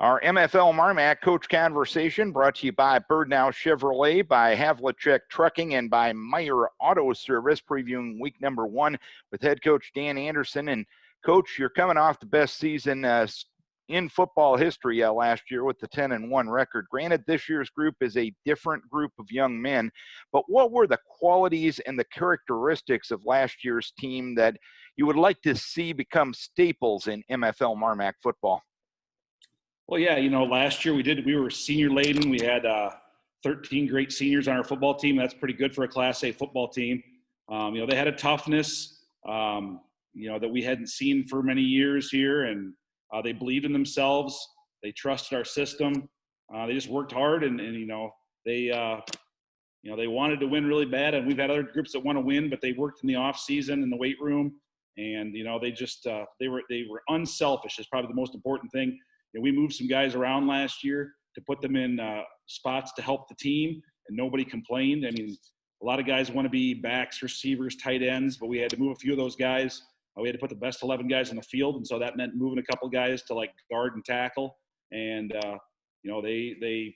Our MFL Marmac Coach Conversation brought to you by Birdnow Chevrolet, by Havlicek Trucking, and by Meyer Auto Service, previewing week number 1 with head coach Dan Anderson. And Coach, you're coming off the best season in football history last year with the 10-1 record. Granted, this year's group is a different group of young men, but what were the qualities and the characteristics of last year's team that you would like to see become staples in MFL Marmac football? Well, yeah, last year we were senior laden. We had 13 great seniors on our football team. That's pretty good for a Class A football team. They had a toughness, that we hadn't seen for many years here, and they believed in themselves. They trusted our system. They just worked hard, and they wanted to win really bad. And we've had other groups that want to win, but they worked in the off season in the weight room, and they were unselfish. Is probably the most important thing. We moved some guys around last year to put them in spots to help the team, and nobody complained. I mean, a lot of guys want to be backs, receivers, tight ends, but we had to move a few of those guys. We had to put the best 11 guys on the field, and so that meant moving a couple guys to guard and tackle. And they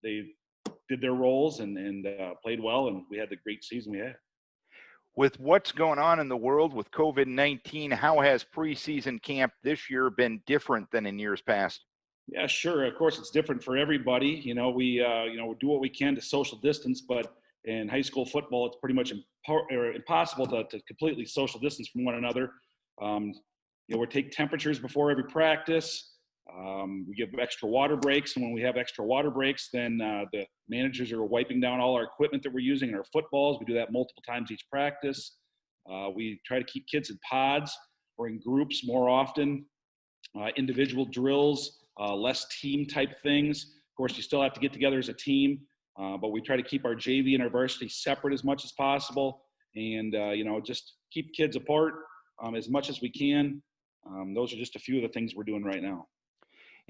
did their roles and played well, and we had the great season we had. With what's going on in the world with COVID-19, how has preseason camp this year been different than in years past? Yeah, sure. Of course, it's different for everybody. We do what we can to social distance, but in high school football, it's pretty much impossible to completely social distance from one another. We take temperatures before every practice. We give extra water breaks, and when we have extra water breaks, then the managers are wiping down all our equipment that we're using in our footballs. We do that multiple times each practice. We try to keep kids in pods or in groups more often. Individual drills, less team type things. Of course, you still have to get together as a team, but we try to keep our JV and our varsity separate as much as possible, and just keep kids apart as much as we can. Those are just a few of the things we're doing right now.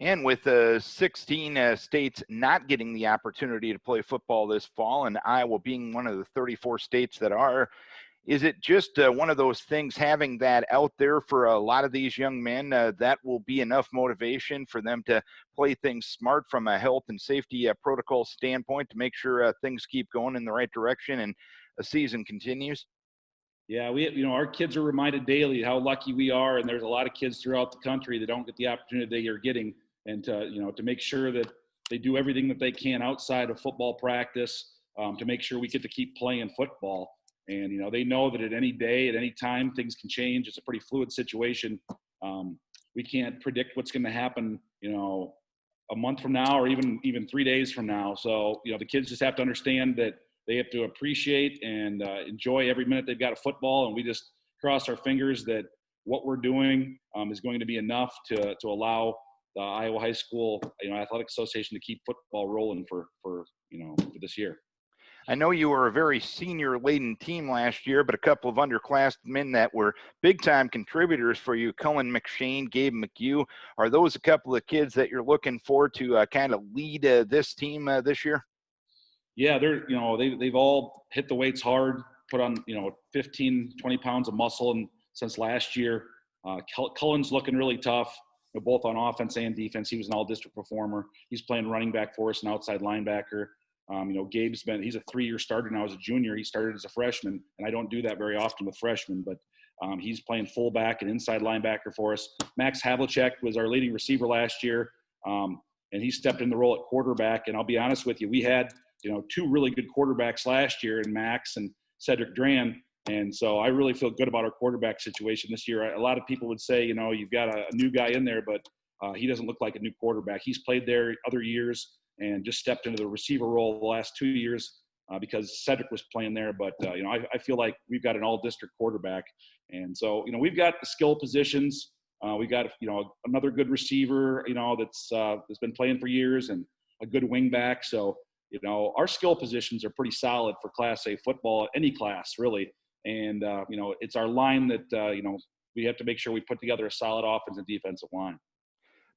And with 16 states not getting the opportunity to play football this fall, and Iowa being one of the 34 states that are, is it just one of those things, having that out there for a lot of these young men, that will be enough motivation for them to play things smart from a health and safety protocol standpoint to make sure things keep going in the right direction and a season continues? Yeah, our kids are reminded daily how lucky we are, and there's a lot of kids throughout the country that don't get the opportunity they are getting, and to make sure that they do everything that they can outside of football practice to make sure we get to keep playing football. And they know that at any day, at any time, things can change. It's a pretty fluid situation. We can't predict what's going to happen, a month from now or even 3 days from now. So the kids just have to understand that they have to appreciate and enjoy every minute they've got of football, and we just cross our fingers that what we're doing is going to be enough to allow the Iowa High School Athletic Association to keep football rolling for this year. I know you were a very senior-laden team last year, but a couple of underclassmen that were big-time contributors for you, Cullen McShane, Gabe McHugh. Are those a couple of kids that you're looking for to kind of lead this team this year? Yeah, they've all hit the weights hard, put on 15, 20 pounds of muscle, and since last year, Cullen's looking really tough, both on offense and defense. He was an all-district performer. He's playing running back for us, an outside linebacker. Gabe's he's a 3-year starter now as a junior. He started as a freshman, and I don't do that very often with freshmen, but he's playing fullback and inside linebacker for us. Max Havlicek was our leading receiver last year, and he stepped in the role at quarterback. And I'll be honest with you, we had 2 really good quarterbacks last year in Max and Cedric Dran. And so I really feel good about our quarterback situation this year. A lot of people would say, you've got a new guy in there, but he doesn't look like a new quarterback. He's played there other years and just stepped into the receiver role the last 2 years because Cedric was playing there. But, I feel like we've got an all-district quarterback. And so, we've got the skill positions. We got, another good receiver, that's been playing for years, and a good wing back. So, our skill positions are pretty solid for Class A football, any class really. And, it's our line that, we have to make sure we put together a solid offense and defensive line.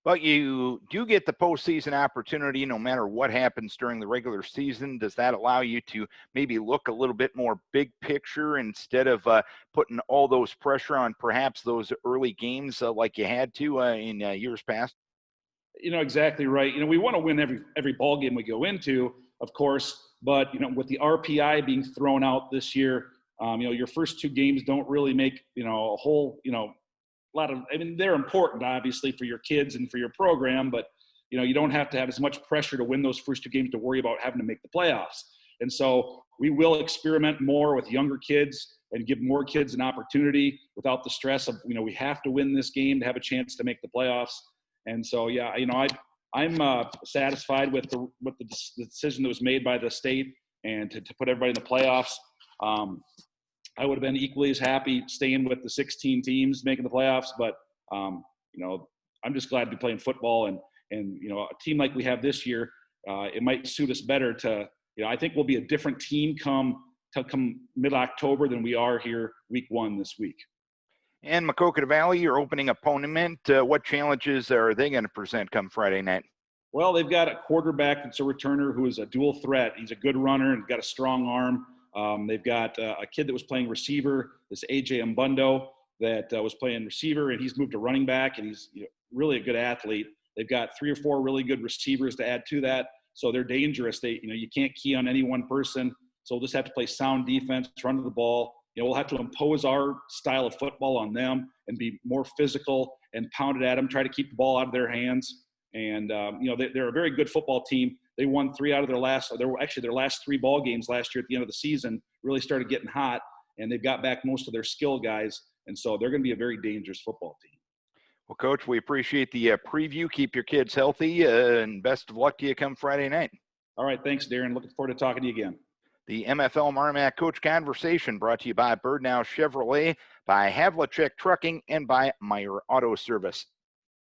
But you do get the postseason opportunity no matter what happens during the regular season. Does that allow you to maybe look a little bit more big picture instead of putting all those pressure on perhaps those early games like you had to in years past? Exactly right. We want to win every ball game we go into, of course, but with the RPI being thrown out this year, your first two games don't really make a whole lot of. I mean, they're important obviously for your kids and for your program, but you don't have to have as much pressure to win those first two games to worry about having to make the playoffs. And so we will experiment more with younger kids and give more kids an opportunity without the stress of we have to win this game to have a chance to make the playoffs. And so, yeah, I'm satisfied with the decision that was made by the state and to put everybody in the playoffs. I would have been equally as happy staying with the 16 teams making the playoffs, but I'm just glad to be playing football and a team like we have this year. It might suit us better to I think we'll be a different team come mid-October than we are here week one this week. And Maquoketa Valley, your opening opponent, what challenges are they going to present come Friday night? Well, they've got a quarterback that's a returner who is a dual threat. He's a good runner and got a strong arm. They've got a kid that was playing receiver, this AJ Mbundo, that was playing receiver, and he's moved to running back, and he's really a good athlete. They've got 3 or 4 really good receivers to add to that, so they're dangerous. You can't key on any one person, so we'll just have to play sound defense, run to the ball. We'll have to impose our style of football on them and be more physical and pound it at them, try to keep the ball out of their hands. And, they're a very good football team. They won 3 out of their last 3 ball games last year at the end of the season, really started getting hot, and they've got back most of their skill guys. And so they're going to be a very dangerous football team. Well, Coach, we appreciate the preview. Keep your kids healthy, and best of luck to you come Friday night. All right. Thanks, Darren. Looking forward to talking to you again. The MFL Marmac Coach Conversation brought to you by Birdnow Chevrolet, by Havlicek Trucking, and by Meyer Auto Service.